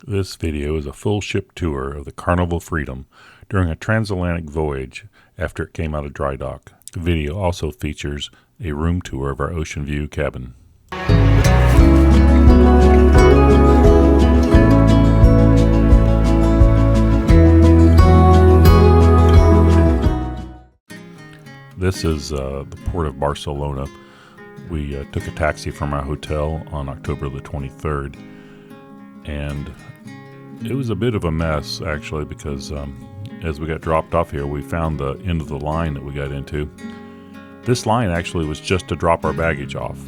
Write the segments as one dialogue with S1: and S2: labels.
S1: This video is a full ship tour of the Carnival Freedom during a transatlantic voyage after it came out of dry dock. The video also features a room tour of our Oceanview cabin. This is the port of Barcelona. We took a taxi from our hotel on October the 23rd, and it was a bit of a mess actually, because as we got dropped off here, we found the end of the line that we got into. This line actually was just to drop our baggage off.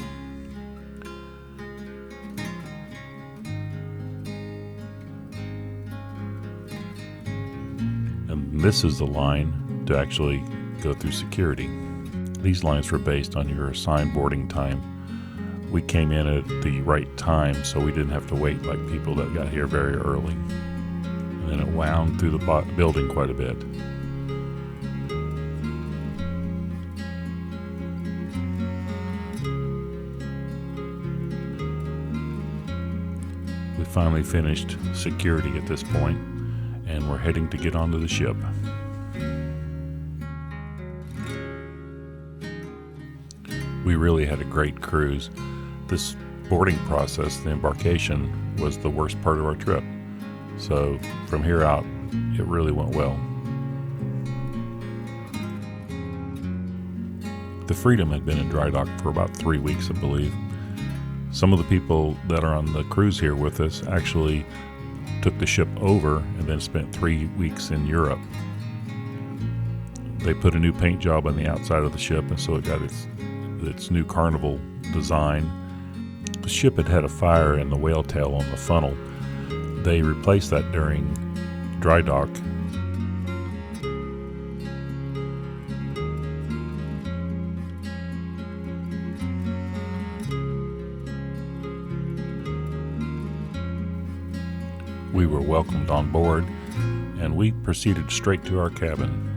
S1: And this is the line to actually go through security. These lines were based on your assigned boarding time. We came in at the right time, so we didn't have to wait like people that got here very early. And then it wound through the building quite a bit. We finally finished security at this point, and we're heading to get onto the ship. We really had a great cruise. This boarding process, the embarkation, was the worst part of our trip. So from here out, it really went well. The Freedom had been in dry dock for about 3 weeks, I believe. Some of the people that are on the cruise here with us actually took the ship over and then spent 3 weeks in Europe. They put a new paint job on the outside of the ship, and so it got its new Carnival design. The ship had had a fire in the whale tail on the funnel. They replaced that during dry dock. We were welcomed on board, and we proceeded straight to our cabin,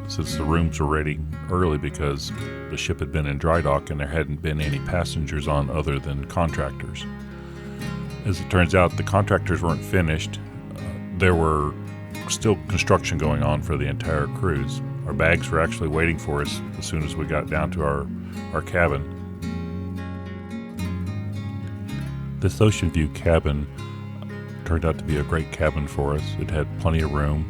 S1: since the rooms were ready early because the ship had been in dry dock and there hadn't been any passengers on other than contractors. As it turns out, the contractors weren't finished. There were still construction going on for the entire cruise. Our bags were actually waiting for us as soon as we got down to our cabin. This Oceanview cabin turned out to be a great cabin for us. It had plenty of room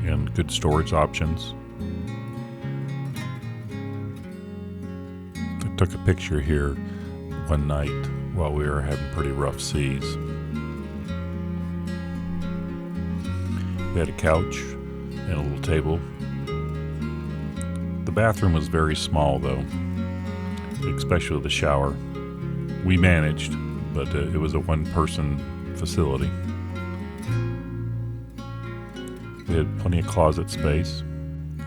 S1: and good storage options. I took a picture here one night while we were having pretty rough seas. We had a couch and a little table. The bathroom was very small though, especially the shower. We managed, but it was a one-person facility. We had plenty of closet space.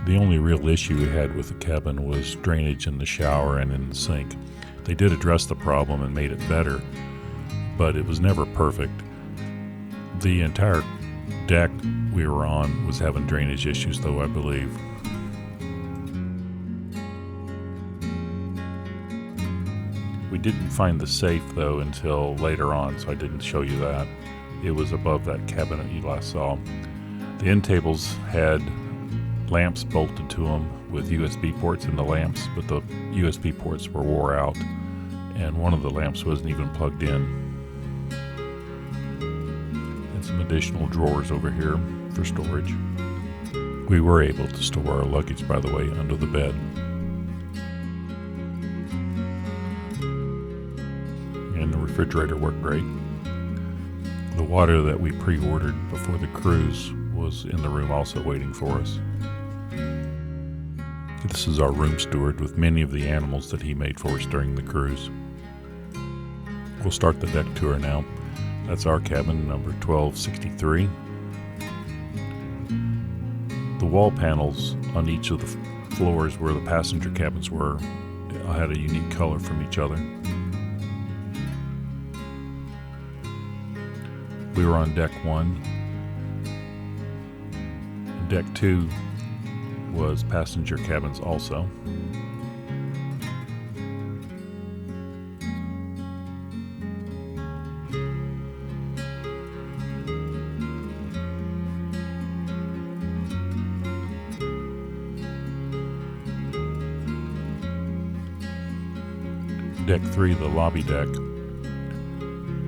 S1: The only real issue we had with the cabin was drainage in the shower and in the sink. They did address the problem and made it better, but it was never perfect. The entire deck we were on was having drainage issues though, I believe. We didn't find the safe though until later on, so I didn't show you that. It was above that cabinet you last saw. The end tables had lamps bolted to them with USB ports in the lamps, but the USB ports were wore out, and one of the lamps wasn't even plugged in. And some additional drawers over here for storage. We were able to store our luggage, by the way, under the bed. And the refrigerator worked great. The water that we pre-ordered before the cruise was in the room also waiting for us. This is our room steward with many of the animals that he made for us during the cruise. We'll start the deck tour now. That's our cabin, number 1263. The wall panels on each of the floors where the passenger cabins were had a unique color from each other. We were on deck 1. Deck 2 was passenger cabins also. Deck 3, the lobby deck,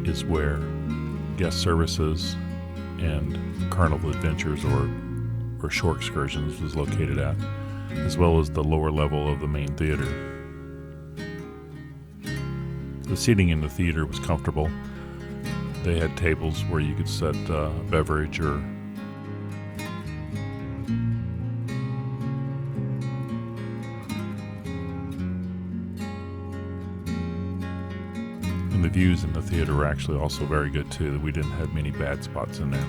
S1: is where guest services and Carnival Adventures or shore excursions was located at, as well as the lower level of the main theater. The seating in the theater was comfortable. They had tables where you could set a beverage or and the views in the theater were actually also very good too. We didn't have many bad spots in there.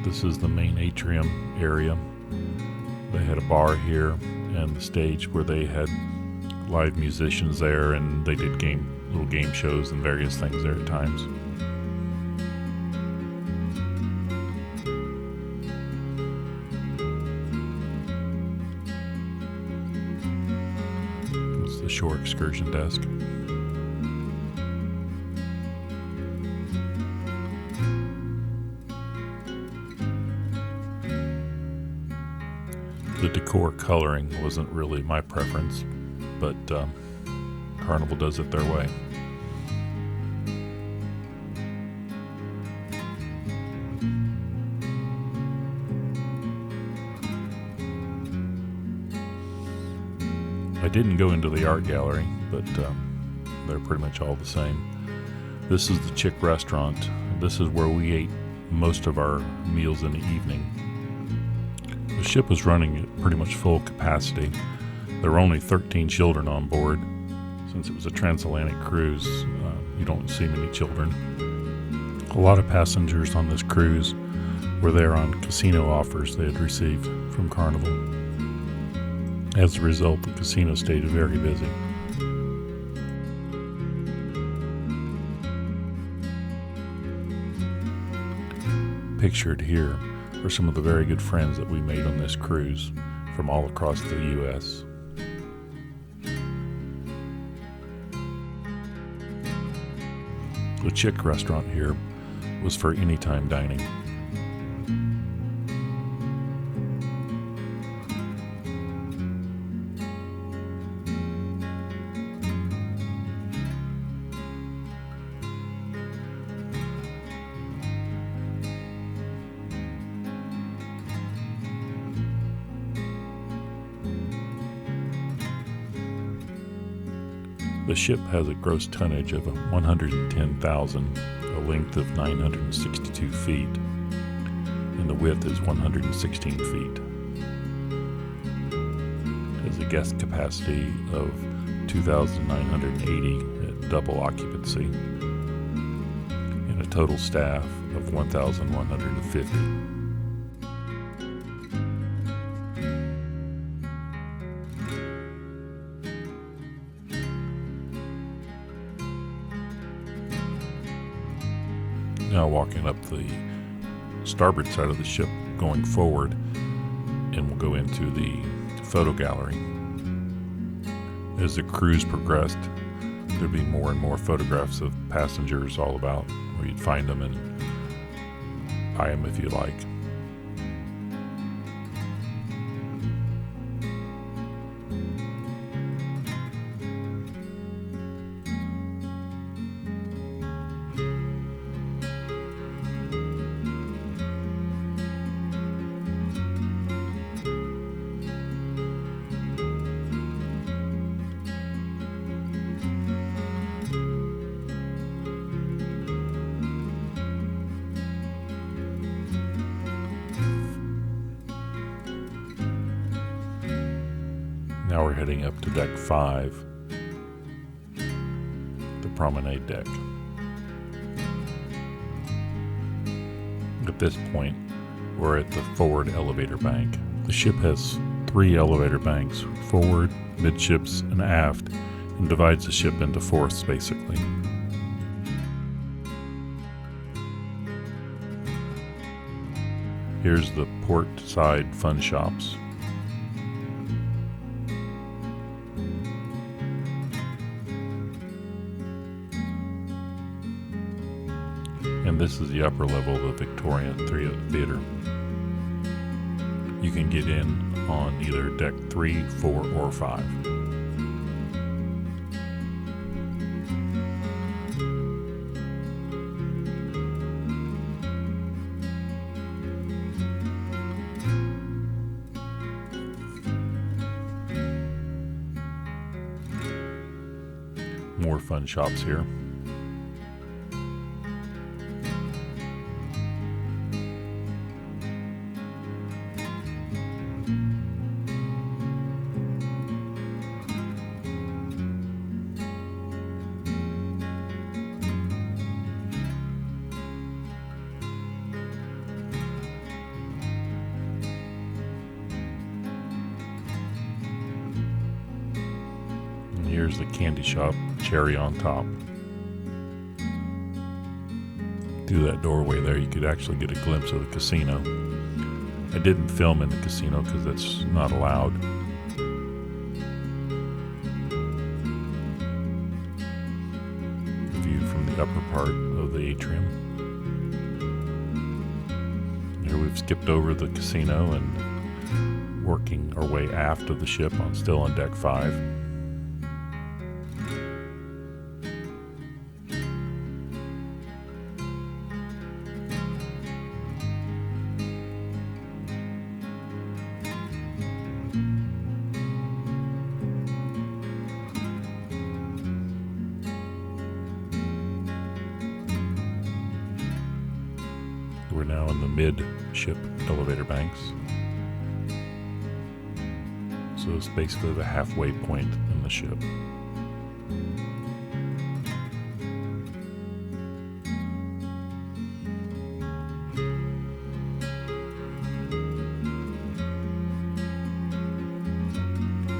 S1: This is the main atrium area. They had a bar here and the stage where they had live musicians there, and they did little game shows and various things there at times. It's the shore excursion desk. The decor coloring wasn't really my preference, but Carnival does it their way. I didn't go into the art gallery, but they're pretty much all the same. This is the Chick restaurant. This is where we ate most of our meals in the evening. The ship was running at pretty much full capacity. There were only 13 children on board. Since it was a transatlantic cruise, you don't see many children. A lot of passengers on this cruise were there on casino offers they had received from Carnival. As a result, the casino stayed very busy. Pictured here are some of the very good friends that we made on this cruise from all across the U.S. The Chick restaurant here was for anytime dining. The ship has a gross tonnage of 110,000, a length of 962 feet, and the width is 116 feet. It has a guest capacity of 2,980 at double occupancy, and a total staff of 1,150. Now walking up the starboard side of the ship going forward, and we'll go into the photo gallery. As the cruise progressed, there'd be more and more photographs of passengers all about, where you'd find them and buy them if you like. Now we're heading up to deck 5, the promenade deck. At this point, we're at the forward elevator bank. The ship has 3 elevator banks, forward, midships, and aft, and divides the ship into fourths basically. Here's the port side fun shops. And this is the upper level of the Victorian Theater. You can get in on either deck 3, 4, or 5. More fun shops here. And here's the candy shop, cherry on top. Through that doorway there, you could actually get a glimpse of the casino. I didn't film in the casino because that's not allowed. The view from the upper part of the atrium. Here we've skipped over the casino and working our way aft of the ship, still on deck 5. We're now in the mid-ship elevator banks. So it's basically the halfway point in the ship.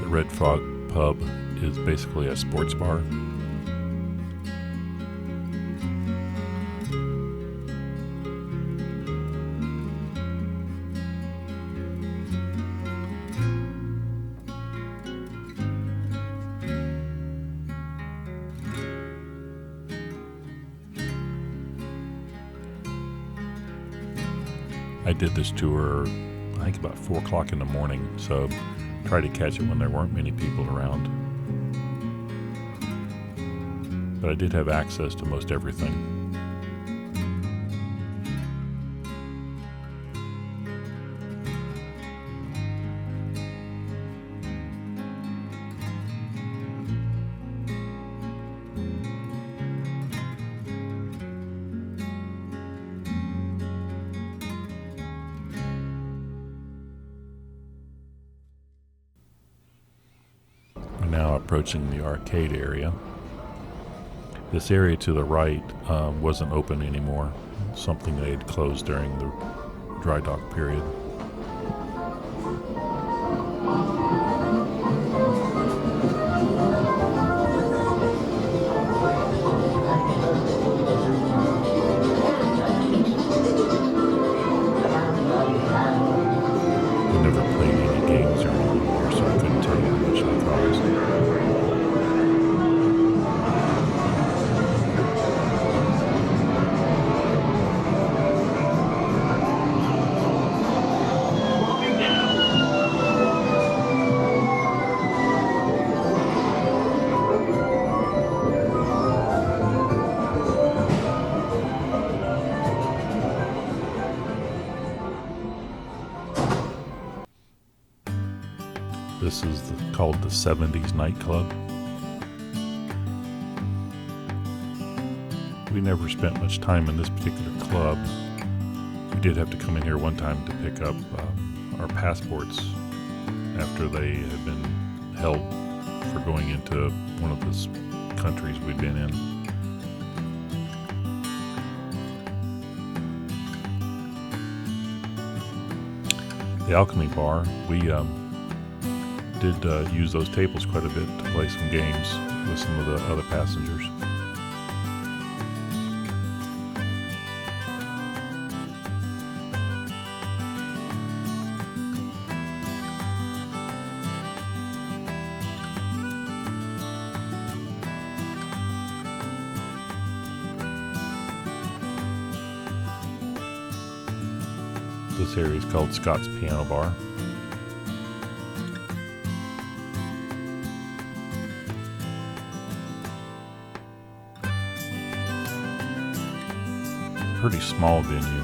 S1: The Red Frog Pub is basically a sports bar. I did this tour, I think about 4 o'clock in the morning, so tried to catch it when there weren't many people around. But I did have access to most everything. Now approaching the arcade area. This area to the right wasn't open anymore, something they had closed during the dry dock period. I never played any games or anything here, so I couldn't tell you how much they cost. This is called the 70s nightclub. We never spent much time in this particular club. We did have to come in here one time to pick up our passports after they had been held for going into one of the countries we'd been in. The Alchemy Bar, we did use those tables quite a bit to play some games with some of the other passengers. This area is called Scott's Piano Bar. Pretty small venue.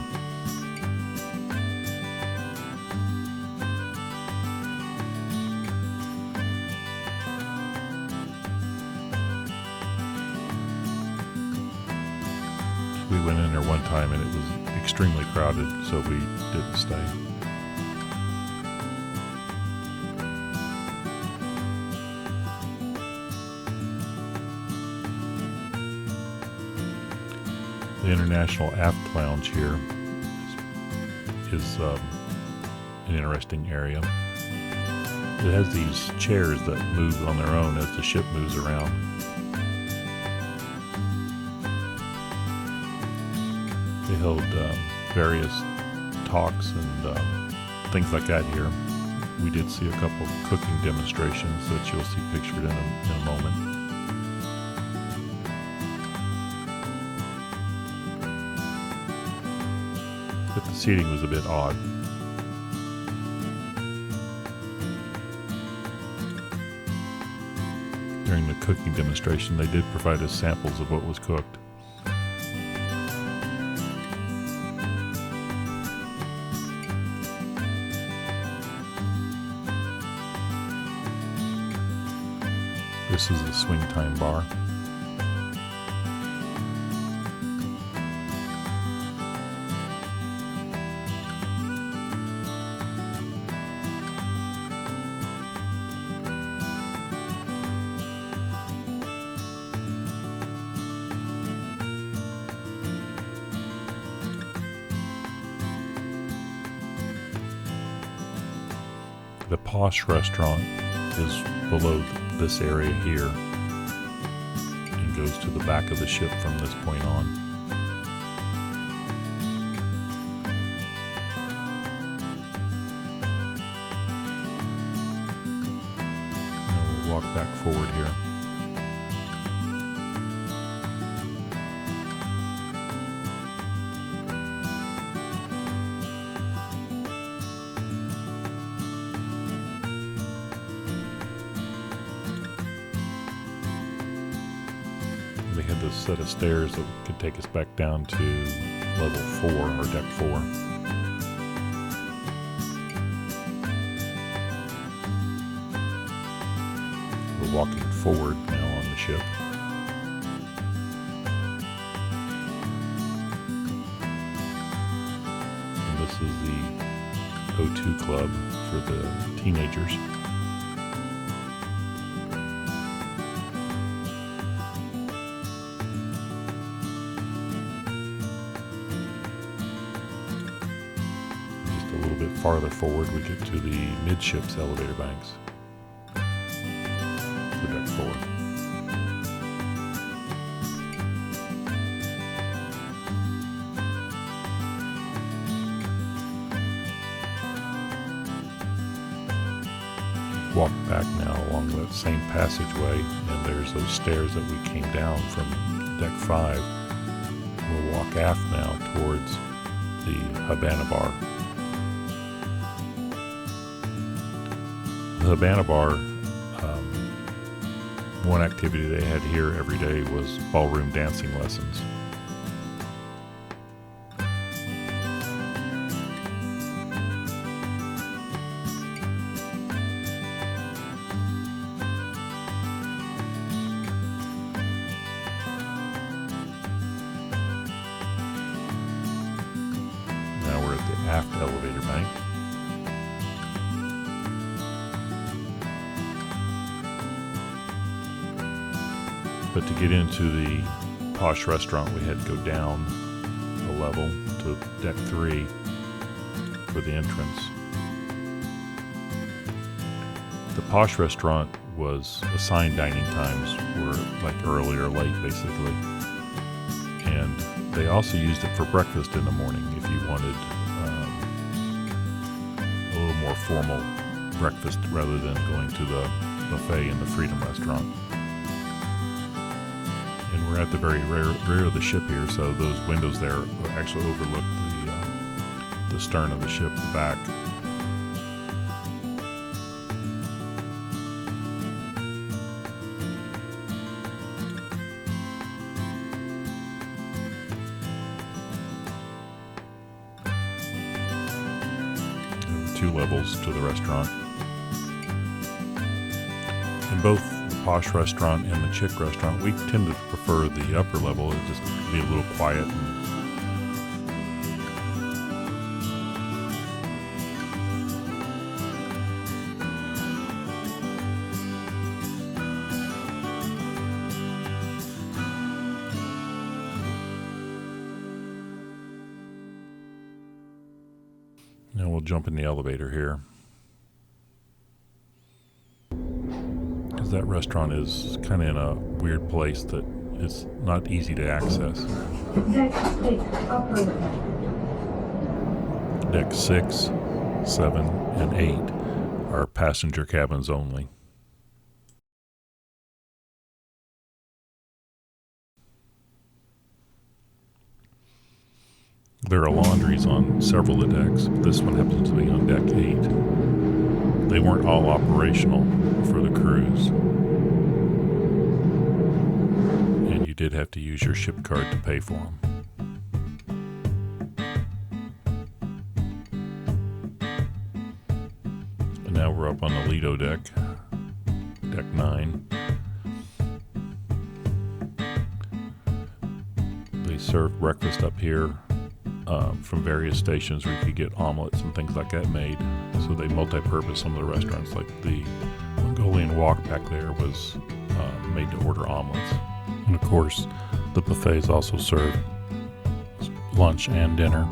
S1: We went in there one time and it was extremely crowded, so we didn't stay. The International Aft Lounge here is an interesting area. It has these chairs that move on their own as the ship moves around. They held various talks and things like that here. We did see a couple of cooking demonstrations that you'll see pictured in a moment. But the seating was a bit odd. During the cooking demonstration, they did provide us samples of what was cooked. This is the Swing Time Bar. The Posh restaurant is below this area here and goes to the back of the ship from this point on. Now we'll walk back forward here. They had this set of stairs that could take us back down to level 4 or deck 4. We're walking forward now on the ship. And this is the O2 Club for the teenagers. A little bit farther forward, we get to the midships elevator banks for deck 4. Walk back now along that same passageway, and there's those stairs that we came down from deck 5. We'll walk aft now towards the Habana Bar. The Habana Bar, one activity they had here every day was ballroom dancing lessons. Now we're at the aft elevator bank. But to get into the Posh restaurant, we had to go down a level to deck 3 for the entrance. The Posh restaurant was assigned dining times, were like early or late basically. And they also used it for breakfast in the morning if you wanted a little more formal breakfast rather than going to the buffet in the Freedom restaurant. And we're at the very rear of the ship here, so those windows there actually overlook the the stern of the ship, the back. There were 2 levels to the restaurant. In both the posh restaurant and the chick restaurant, we tend to prefer the upper level. It just be a little quiet. Now we'll jump in the elevator here. Because that restaurant is kind of in a weird place that it's not easy to access. Deck 6, 7, and 8 are passenger cabins only. There are laundries on several of the decks, but this one happens to be on deck 8. They weren't all operational for the cruise, and you did have to use your ship card to pay for them. And now we're up on the Lido deck, deck 9. They serve breakfast up here. From various stations where you could get omelets and things like that made. So they multi-purpose some of the restaurants, like the Mongolian Walk back there was made to order omelets. And of course, the buffets also serve lunch and dinner,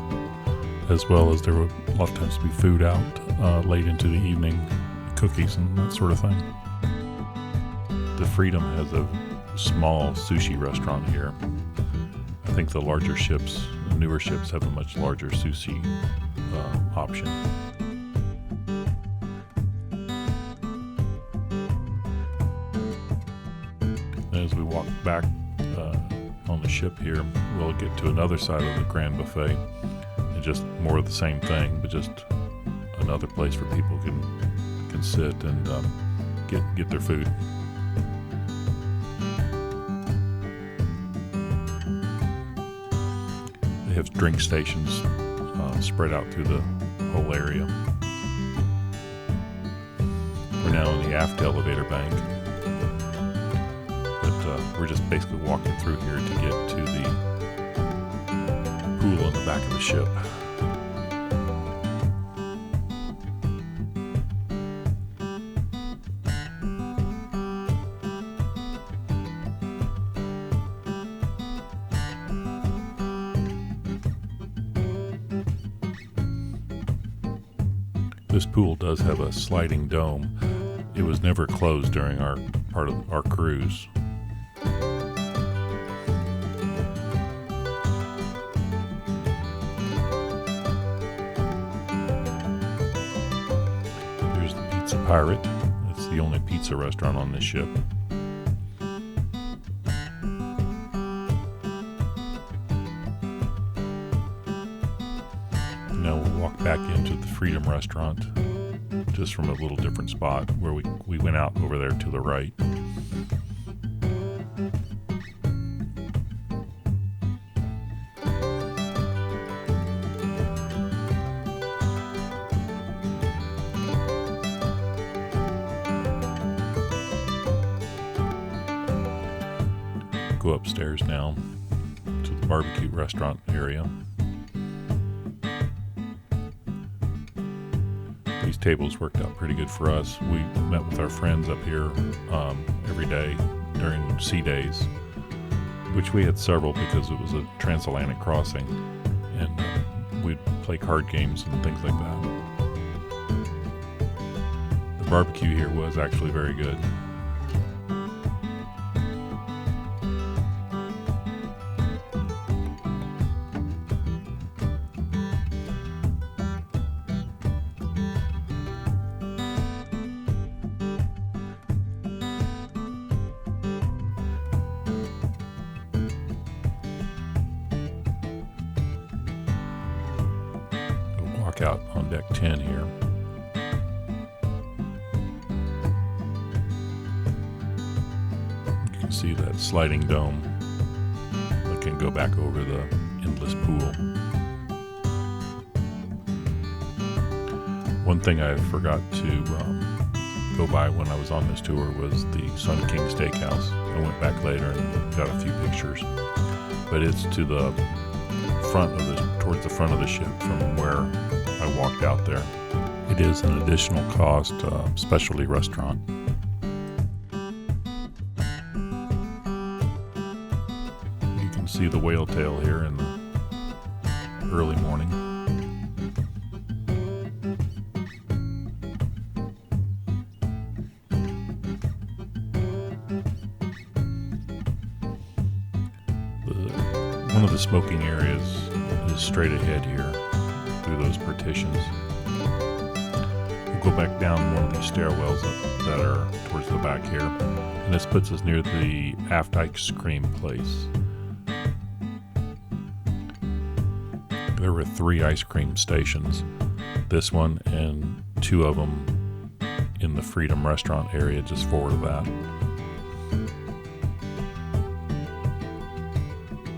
S1: as well as there would a lot of times be food out late into the evening, cookies and that sort of thing. The Freedom has a small sushi restaurant here. I think the larger ships, the newer ships, have a much larger sushi option. As we walk back on the ship here, we'll get to another side of the Grand Buffet, and just more of the same thing, but just another place where people can sit and get their food. They have drink stations spread out through the whole area. We're now in the aft elevator bank, but we're just basically walking through here to get to the pool in the back of the ship. This pool does have a sliding dome. It was never closed during our part of our cruise. Here's the Pizza Pirate. It's the only pizza restaurant on this ship. Now we'll walk back into the Freedom restaurant, just from a little different spot where we went out over there to the right. Go upstairs now to the barbecue restaurant area. These tables worked out pretty good for us. We met with our friends up here every day during sea days, which we had several because it was a transatlantic crossing, and we'd play card games and things like that. The barbecue here was actually very good. back out on deck 10 here. You can see that sliding dome that can go back over the endless pool. One thing I forgot to go by when I was on this tour was the Sun King Steakhouse. I went back later and got a few pictures, but it's to the front of towards the front of the ship from where I walked out there. It is an additional cost specialty restaurant. You can see the whale tail here in the early morning. One of the smoking areas is straight ahead here through those partitions. We'll go back down one of these stairwells that are towards the back here, and this puts us near the aft ice cream place. There were 3 ice cream stations, this one and 2 of them in the Freedom restaurant area just forward of that.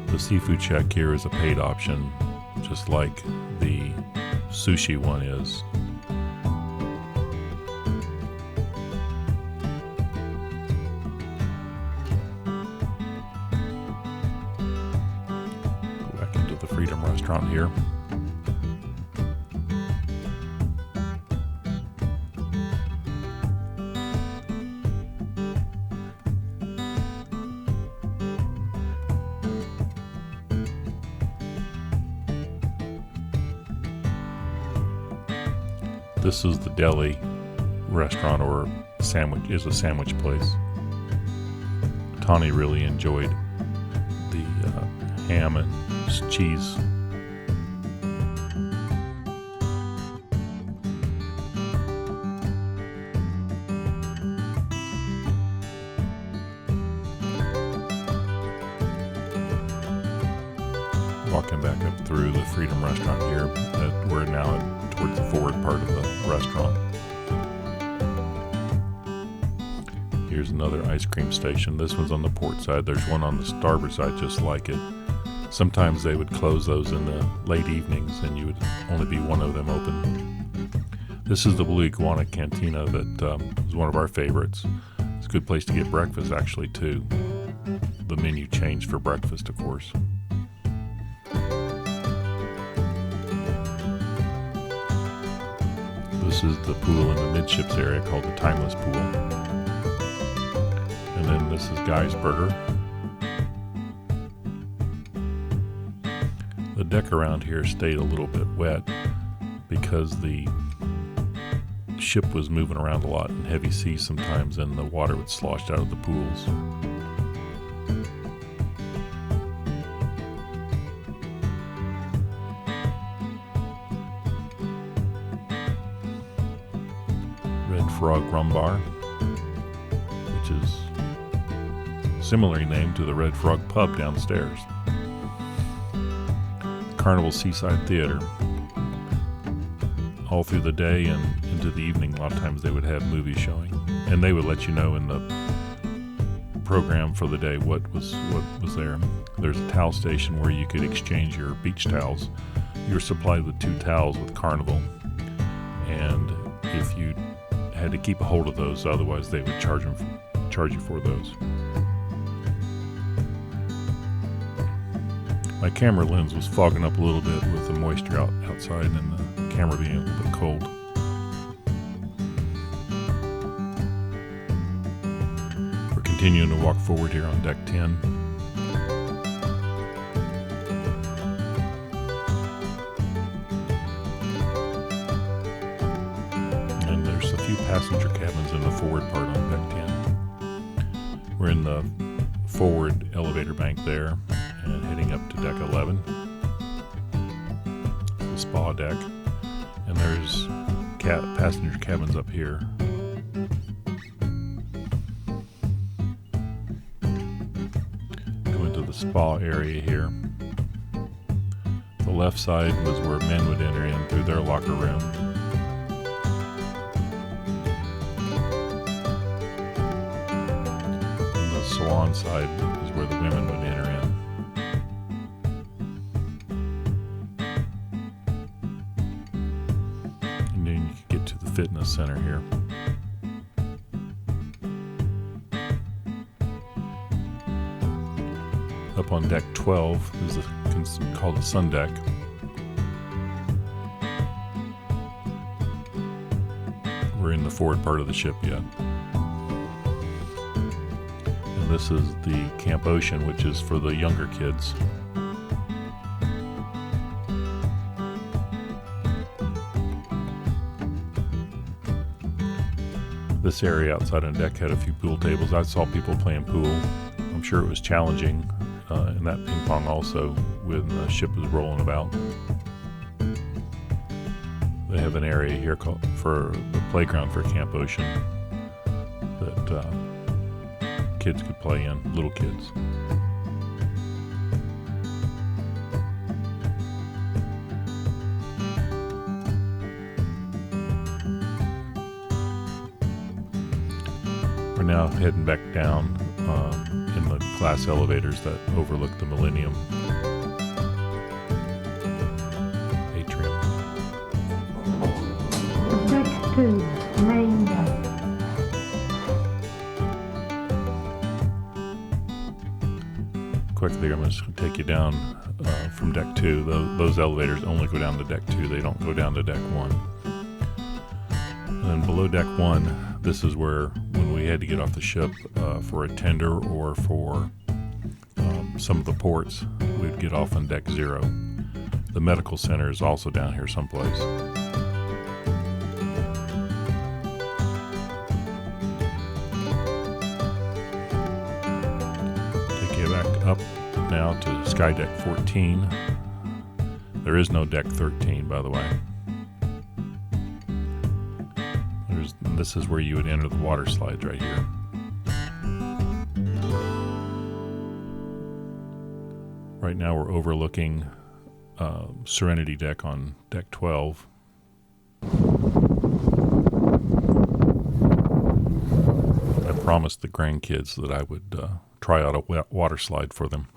S1: The seafood shack here is a paid option, just like the sushi one is. Go back into the Freedom restaurant here. This is the deli restaurant, or a sandwich place. Tawny really enjoyed the ham and cheese. Walking back up through the Freedom restaurant here, we're now towards the forward part of the restaurant. Here's another ice cream station. This one's on the port side. There's one on the starboard side just like it. Sometimes they would close those in the late evenings and you would only be one of them open. This is the Blue Iguana Cantina that is one of our favorites. It's a good place to get breakfast actually too. The menu changed for breakfast, of course. This is the pool in the midships area called the Timeless Pool. And then this is Guy's Burger. The deck around here stayed a little bit wet because the ship was moving around a lot in heavy seas sometimes, and the water would slosh out of the pools. Frog Rum Bar, which is similarly named to the Red Frog Pub downstairs. Carnival Seaside Theater. All through the day and into the evening, a lot of times they would have movies showing, and they would let you know in the program for the day what was there. There's a towel station where you could exchange your beach towels. You were supplied with 2 towels with Carnival, and if you had to keep a hold of those, otherwise they would charge you for those. My camera lens was fogging up a little bit with the moisture outside and the camera being a little bit cold. We're continuing to walk forward here on deck 10. Passenger cabins in the forward part on deck 10. We're in the forward elevator bank there and heading up to deck 11, the spa deck, and there's passenger cabins up here. Go into the spa area here. The left side was where men would enter in through their locker room. And the salon side is where the women would enter in. And then you could get to the fitness center here. Up on deck 12 is called the sun deck. We're in the forward part of the ship yet. And this is the Camp Ocean, which is for the younger kids. This area outside on deck had a few pool tables. I saw people playing pool. I'm sure it was challenging. And that ping pong also when the ship was rolling about. They have an area here called for the playground for Camp Ocean that kids could play in, little kids. We're now heading back down in the glass elevators that overlook the Millennium atrium.
S2: Deck 2, main deck.
S1: Quickly, I'm just going to take you down from deck 2. Those elevators only go down to deck 2. They don't go down to deck 1. And then below deck 1, this is where, when we had to get off the ship for a tender or for some of the ports, we'd get off on deck 0. The medical center is also down here someplace. Take you back up now to Sky Deck 14. There is no deck 13, by the way. This is where you would enter the water slides right here. Right now we're overlooking Serenity deck on deck 12. I promised the grandkids that I would try out a water slide for them.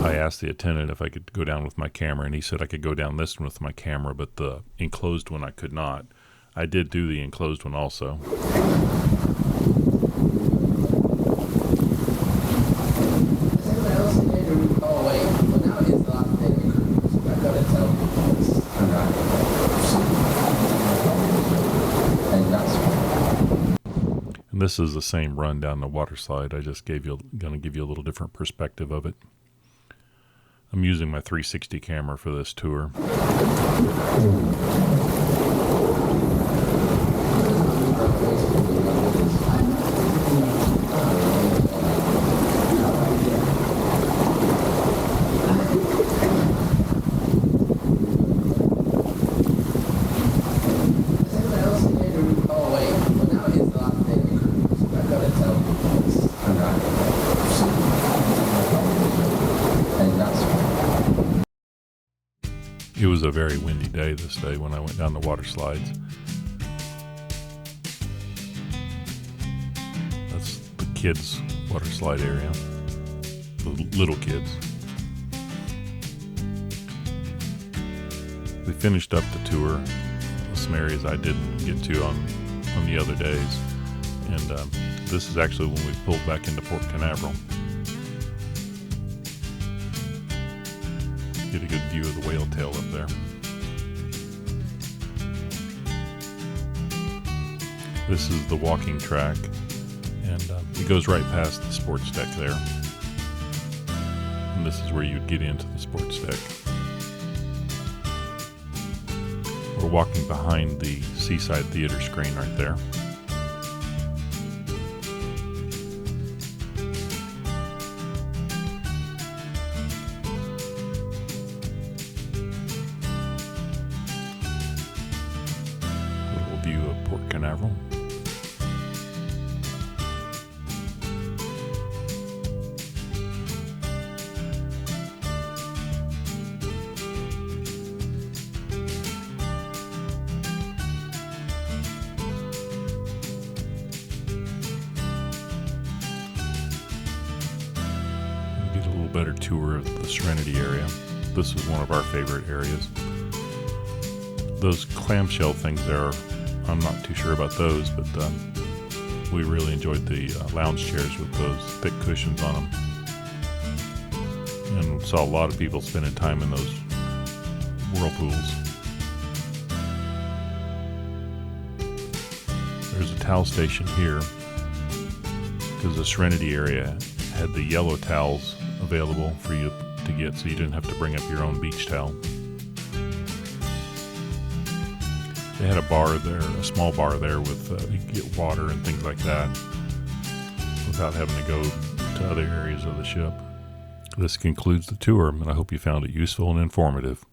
S1: I asked the attendant if I could go down with my camera, and he said I could go down this one with my camera, but the enclosed one I could not. I did do the enclosed one also. And this is the same run down the water slide. I just going to give you a little different perspective of it. I'm using my 360 camera for this tour. It was a very windy day this day when I went down the water slides. That's the kids' water slide area. The little kids. We finished up the tour. Some areas I didn't get to on the other days. And this is actually when we pulled back into Port Canaveral. Get a good view of the whale tail up there. This is the walking track, and it goes right past the sports deck there. And this is where you'd get into the sports deck. We're walking behind the Seaside Theater screen right there. View of Port Canaveral. better tour of the Serenity area. This is one of our favorite areas. Those clamshell things there, I'm not too sure about those, but we really enjoyed the lounge chairs with those thick cushions on them. And saw a lot of people spending time in those whirlpools. There's a towel station here because the Serenity area had the yellow towels available for you to get, so you didn't have to bring up your own beach towel. They had a bar there, a small bar there with you could get water and things like that without having to go to other areas of the ship. This concludes the tour, and I hope you found it useful and informative.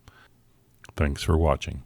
S1: Thanks for watching.